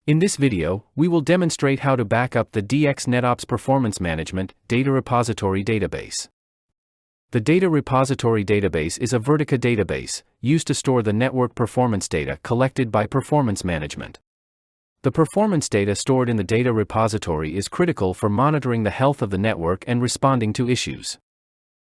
In this video, we will demonstrate how to back up the DX NetOps Performance Management Data Repository database. The Data Repository database is a Vertica database, used to store the network performance data collected by performance management. The performance data stored in the data repository is critical for monitoring the health of the network and responding to issues.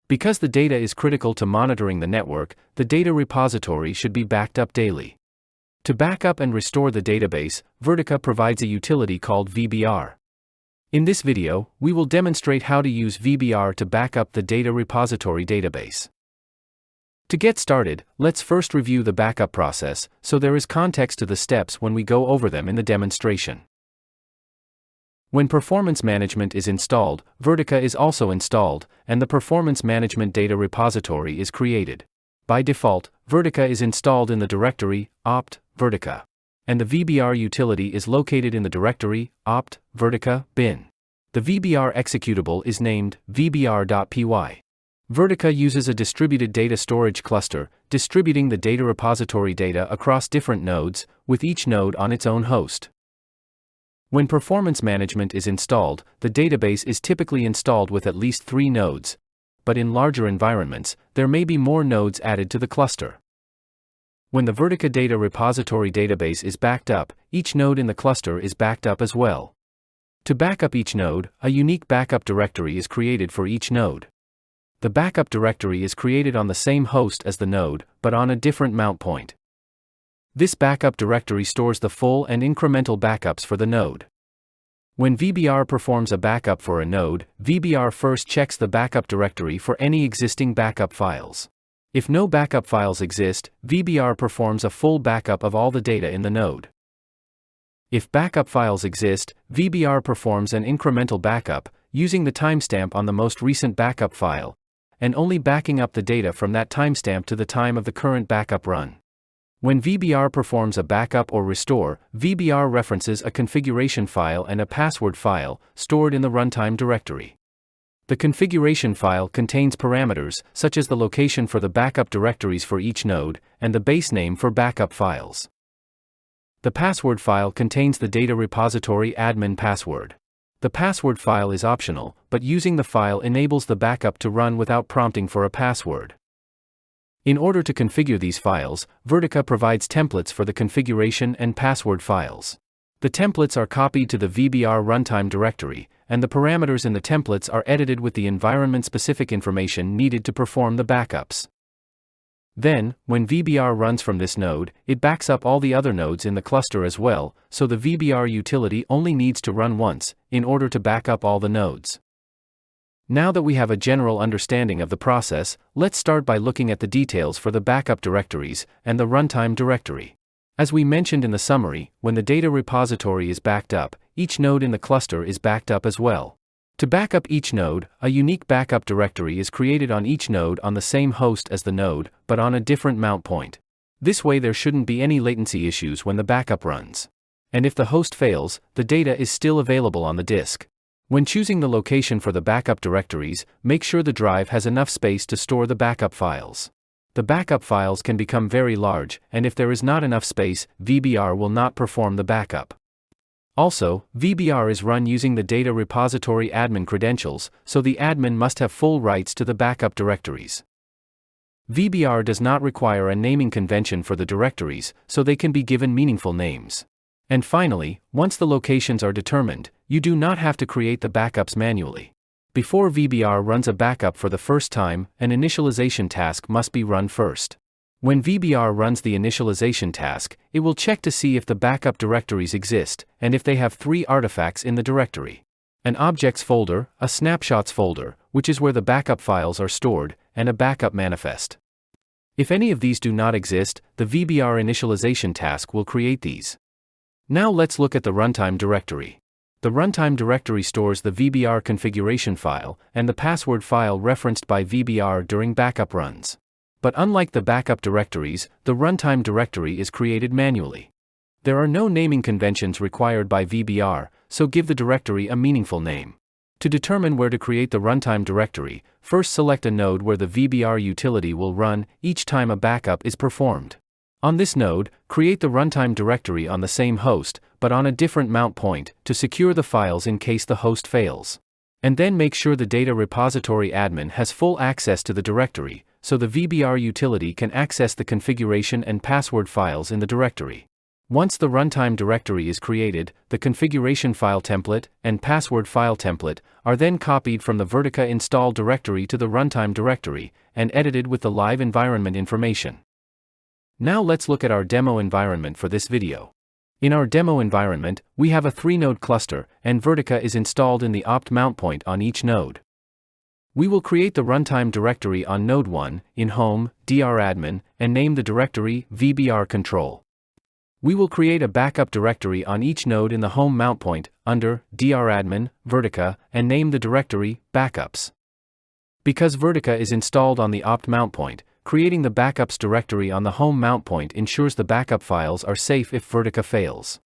Because the data is critical to monitoring the network, the data repository should be backed up daily. To back up and restore the database, Vertica provides a utility called VBR. In this video, we will demonstrate how to use VBR to back up the data repository database. To get started, let's first review the backup process, so there is context to the steps when we go over them in the demonstration. When performance management is installed, Vertica is also installed, and the performance management data repository is created. By default, Vertica is installed in the directory opt Vertica, and the VBR utility is located in the directory opt Vertica bin. The VBR executable is named vbr.py. Vertica uses a distributed data storage cluster, distributing the data repository data across different nodes, with each node on its own host. When performance management is installed, the database is typically installed with at least 3 nodes, but in larger environments, there may be more nodes added to the cluster. When the Vertica data repository database is backed up, each node in the cluster is backed up as well. To back up each node, a unique backup directory is created for each node. The backup directory is created on the same host as the node, but on a different mount point. This backup directory stores the full and incremental backups for the node. When VBR performs a backup for a node, VBR first checks the backup directory for any existing backup files. If no backup files exist, VBR performs a full backup of all the data in the node. If backup files exist, VBR performs an incremental backup, using the timestamp on the most recent backup file, and only backing up the data from that timestamp to the time of the current backup run. When VBR performs a backup or restore, VBR references a configuration file and a password file, stored in the runtime directory. The configuration file contains parameters, such as the location for the backup directories for each node, and the base name for backup files. The password file contains the data repository admin password. The password file is optional, but using the file enables the backup to run without prompting for a password. In order to configure these files, Vertica provides templates for the configuration and password files. The templates are copied to the VBR runtime directory, and the parameters in the templates are edited with the environment-specific information needed to perform the backups. Then, when VBR runs from this node, it backs up all the other nodes in the cluster as well, so the VBR utility only needs to run once, in order to back up all the nodes. Now that we have a general understanding of the process, let's start by looking at the details for the backup directories and the runtime directory. As we mentioned in the summary, when the data repository is backed up, each node in the cluster is backed up as well. To back up each node, a unique backup directory is created on each node on the same host as the node, but on a different mount point. This way there shouldn't be any latency issues when the backup runs. And if the host fails, the data is still available on the disk. When choosing the location for the backup directories, make sure the drive has enough space to store the backup files. The backup files can become very large, and if there is not enough space, VBR will not perform the backup. Also, VBR is run using the data repository admin credentials, so the admin must have full rights to the backup directories. VBR does not require a naming convention for the directories, so they can be given meaningful names. And finally, once the locations are determined, you do not have to create the backups manually. Before VBR runs a backup for the first time, an initialization task must be run first. When VBR runs the initialization task, it will check to see if the backup directories exist, and if they have 3 artifacts in the directory: an objects folder, a snapshots folder, which is where the backup files are stored, and a backup manifest. If any of these do not exist, the VBR initialization task will create these. Now let's look at the runtime directory. The runtime directory stores the VBR configuration file and the password file referenced by VBR during backup runs. But unlike the backup directories, the runtime directory is created manually. There are no naming conventions required by VBR, so give the directory a meaningful name. To determine where to create the runtime directory, first select a node where the VBR utility will run each time a backup is performed. On this node, create the runtime directory on the same host, but on a different mount point, to secure the files in case the host fails. And then make sure the data repository admin has full access to the directory, so the VBR utility can access the configuration and password files in the directory. Once the runtime directory is created, the configuration file template and password file template are then copied from the Vertica install directory to the runtime directory and edited with the live environment information. Now let's look at our demo environment for this video. In our demo environment, we have a 3-node cluster, and Vertica is installed in the opt mount point on each node. We will create the runtime directory on node 1, in home, dradmin, and name the directory VBR control. We will create a backup directory on each node in the home mount point, under dradmin, Vertica, and name the directory backups. Because Vertica is installed on the opt mount point, creating the backups directory on the home mount point ensures the backup files are safe if Vertica fails.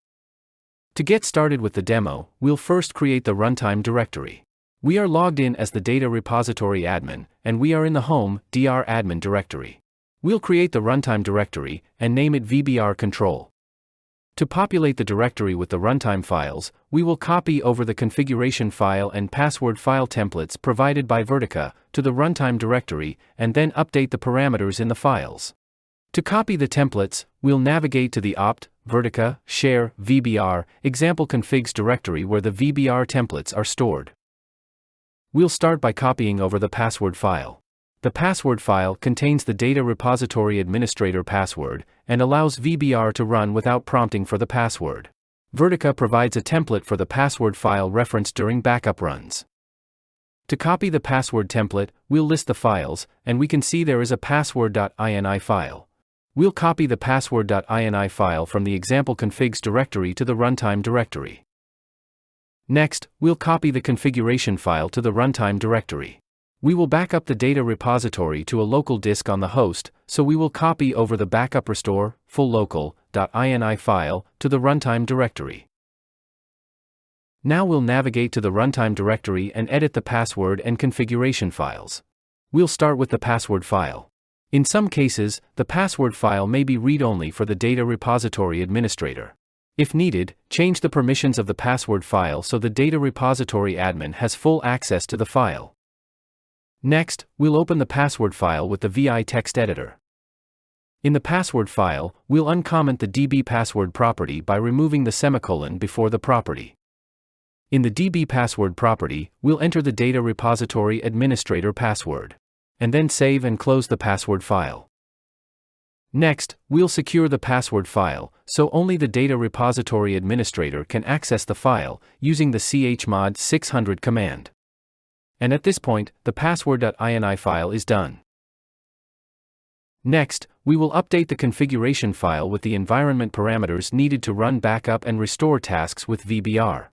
To get started with the demo, we'll first create the runtime directory. We are logged in as the data repository admin, and we are in the home dradmin directory. We'll create the runtime directory and name it VBR control. To populate the directory with the runtime files, we will copy over the configuration file and password file templates provided by Vertica to the runtime directory and then update the parameters in the files. To copy the templates, we'll navigate to the opt, Vertica, share, VBR, example configs directory where the VBR templates are stored. We'll start by copying over the password file. The password file contains the data repository administrator password and allows VBR to run without prompting for the password. Vertica provides a template for the password file referenced during backup runs. To copy the password template, we'll list the files, and we can see there is a password.ini file. We'll copy the password.ini file from the example configs directory to the runtime directory. Next, we'll copy the configuration file to the runtime directory. We will back up the data repository to a local disk on the host, so we will copy over the backup restore full local.ini file to the runtime directory. Now we'll navigate to the runtime directory and edit the password and configuration files. We'll start with the password file. In some cases, the password file may be read-only for the data repository administrator. If needed, change the permissions of the password file so the data repository admin has full access to the file. Next, we'll open the password file with the VI text editor. In the password file, we'll uncomment the DB password property by removing the semicolon before the property. In the DB password property, we'll enter the data repository administrator password, and then save and close the password file. Next, we'll secure the password file, so only the data repository administrator can access the file, using the chmod 600 command. And at this point, the password.ini file is done. Next, we will update the configuration file with the environment parameters needed to run backup and restore tasks with VBR.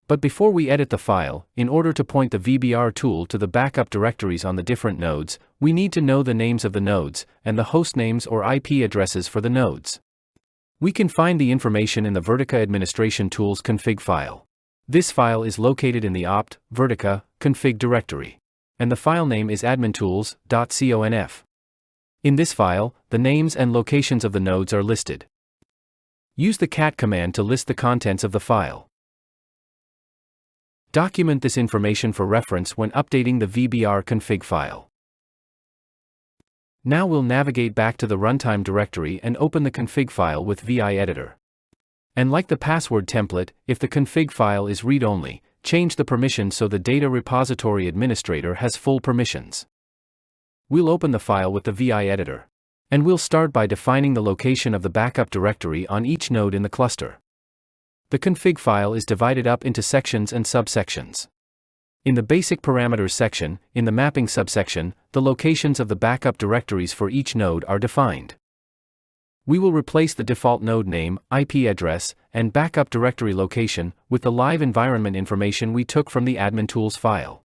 But before we edit the file, in order to point the VBR tool to the backup directories on the different nodes, we need to know the names of the nodes, and the host names or IP addresses for the nodes. We can find the information in the Vertica administration tools config file. This file is located in the opt, Vertica, config directory. And the file name is admintools.conf. In this file, the names and locations of the nodes are listed. Use the cat command to list the contents of the file. Document this information for reference when updating the VBR config file. Now we'll navigate back to the runtime directory and open the config file with VI editor. And like the password template, if the config file is read-only, change the permission so the data repository administrator has full permissions. We'll open the file with the VI editor. And we'll start by defining the location of the backup directory on each node in the cluster. The config file is divided up into sections and subsections. In the basic parameters section, in the mapping subsection, the locations of the backup directories for each node are defined. We will replace the default node name, IP address, and backup directory location with the live environment information we took from the admin tools file.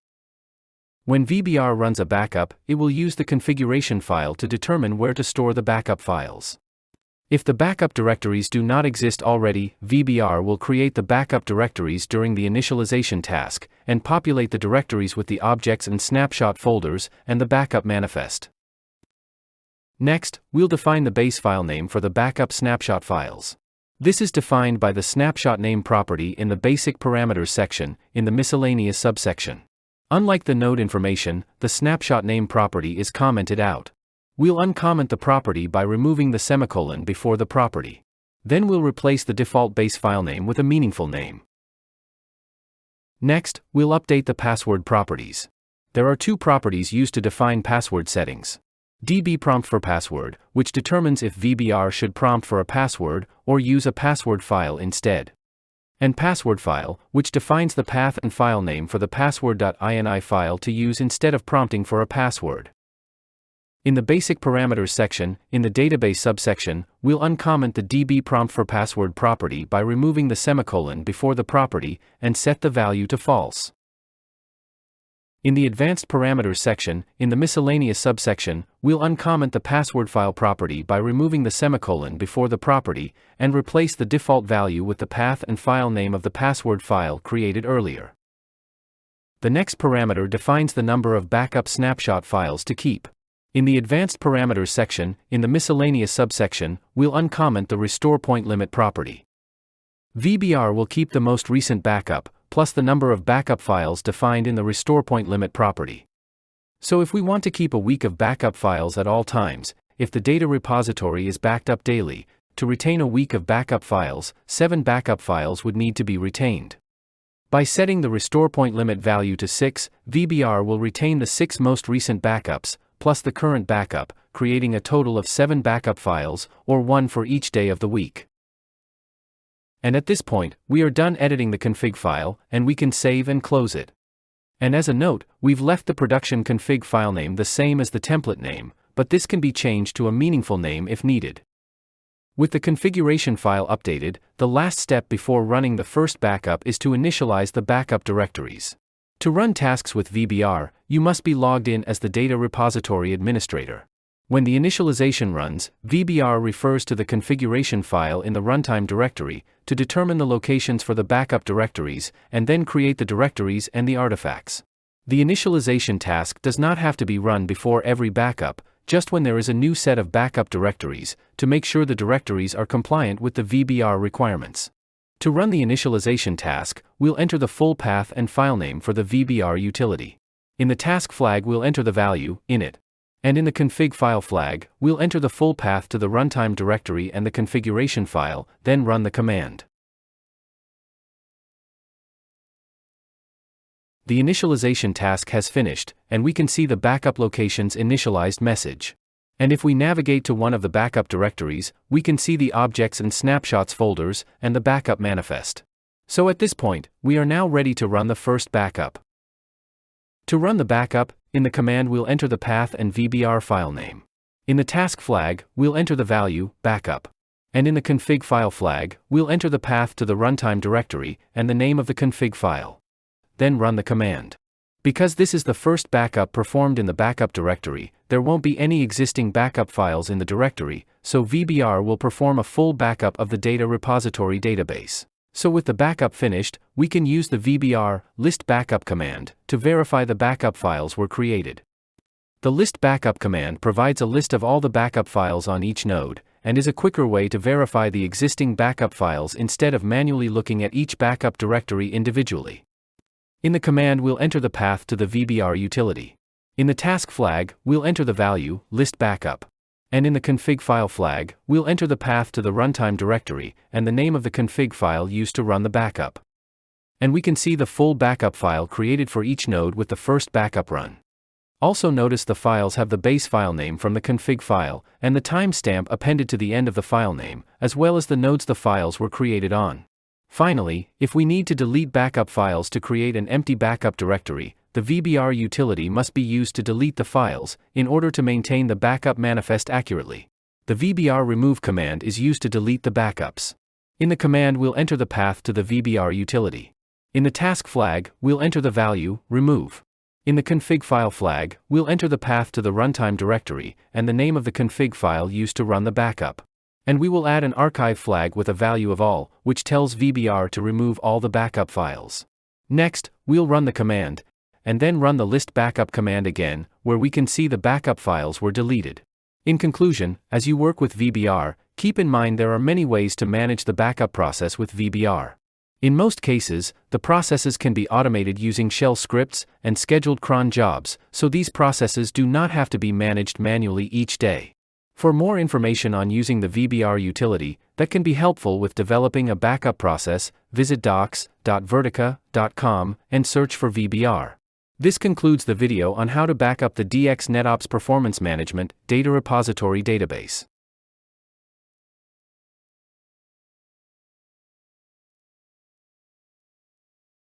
When VBR runs a backup, it will use the configuration file to determine where to store the backup files. If the backup directories do not exist already, VBR will create the backup directories during the initialization task and populate the directories with the objects and snapshot folders and the backup manifest. Next, we'll define the base file name for the backup snapshot files. This is defined by the snapshot name property in the basic parameters section, in the miscellaneous subsection. Unlike the node information, the snapshot name property is commented out. We'll uncomment the property by removing the semicolon before the property. Then we'll replace the default base file name with a meaningful name. Next, we'll update the password properties. There are two properties used to define password settings. DB prompt for password, which determines if VBR should prompt for a password or use a password file instead. And password file, which defines the path and file name for the password.ini file to use instead of prompting for a password. In the basic parameters section, in the database subsection, we'll uncomment the DB prompt for password property by removing the semicolon before the property and set the value to false. In the advanced parameters section, in the miscellaneous subsection, we'll uncomment the password file property by removing the semicolon before the property and replace the default value with the path and file name of the password file created earlier. The next parameter defines the number of backup snapshot files to keep. In the advanced parameters section, in the miscellaneous subsection, we'll uncomment the restore point limit property. VBR will keep the most recent backup, plus the number of backup files defined in the restore point limit property. So if we want to keep a week of backup files at all times, if the data repository is backed up daily, to retain a week of backup files, 7 backup files would need to be retained. By setting the restore point limit value to 6, VBR will retain the 6 most recent backups, plus the current backup, creating a total of 7 backup files, or 1 for each day of the week. And at this point, we are done editing the config file, and we can save and close it. And as a note, we've left the production config file name the same as the template name, but this can be changed to a meaningful name if needed. With the configuration file updated, the last step before running the first backup is to initialize the backup directories. To run tasks with VBR, you must be logged in as the data repository administrator. When the initialization runs, VBR refers to the configuration file in the runtime directory to determine the locations for the backup directories and then create the directories and the artifacts. The initialization task does not have to be run before every backup, just when there is a new set of backup directories, to make sure the directories are compliant with the VBR requirements. To run the initialization task, we'll enter the full path and file name for the VBR utility. In the task flag, we'll enter the value, init. And in the config file flag, we'll enter the full path to the runtime directory and the configuration file, then run the command. The initialization task has finished, and we can see the backup locations initialized message. And if we navigate to one of the backup directories, we can see the objects and snapshots folders and the backup manifest. So at this point, we are now ready to run the first backup. To run the backup, in the command we'll enter the path and VBR file name. In the task flag, we'll enter the value, backup. And in the config file flag, we'll enter the path to the runtime directory and the name of the config file. Then run the command. Because this is the first backup performed in the backup directory, there won't be any existing backup files in the directory, so VBR will perform a full backup of the data repository database. So with the backup finished, we can use the VBR list backup command to verify the backup files were created. The list backup command provides a list of all the backup files on each node, and is a quicker way to verify the existing backup files instead of manually looking at each backup directory individually. In the command, we'll enter the path to the VBR utility. In the task flag, we'll enter the value, list backup. And in the config file flag, we'll enter the path to the runtime directory and the name of the config file used to run the backup. And we can see the full backup file created for each node with the first backup run. Also notice the files have the base file name from the config file and the timestamp appended to the end of the file name, as well as the nodes the files were created on. Finally, if we need to delete backup files to create an empty backup directory, the VBR utility must be used to delete the files, in order to maintain the backup manifest accurately. The VBR remove command is used to delete the backups. In the command, we'll enter the path to the VBR utility. In the task flag, we'll enter the value, remove. In the config file flag, we'll enter the path to the runtime directory and the name of the config file used to run the backup. And we will add an archive flag with a value of all, which tells VBR to remove all the backup files. Next, we'll run the command, and then run the list backup command again, where we can see the backup files were deleted. In conclusion, as you work with VBR, keep in mind there are many ways to manage the backup process with VBR. In most cases, the processes can be automated using shell scripts and scheduled cron jobs, so these processes do not have to be managed manually each day. For more information on using the VBR utility that can be helpful with developing a backup process, visit docs.vertica.com and search for VBR. This concludes the video on how to back up the DX NetOps Performance Management Data Repository database.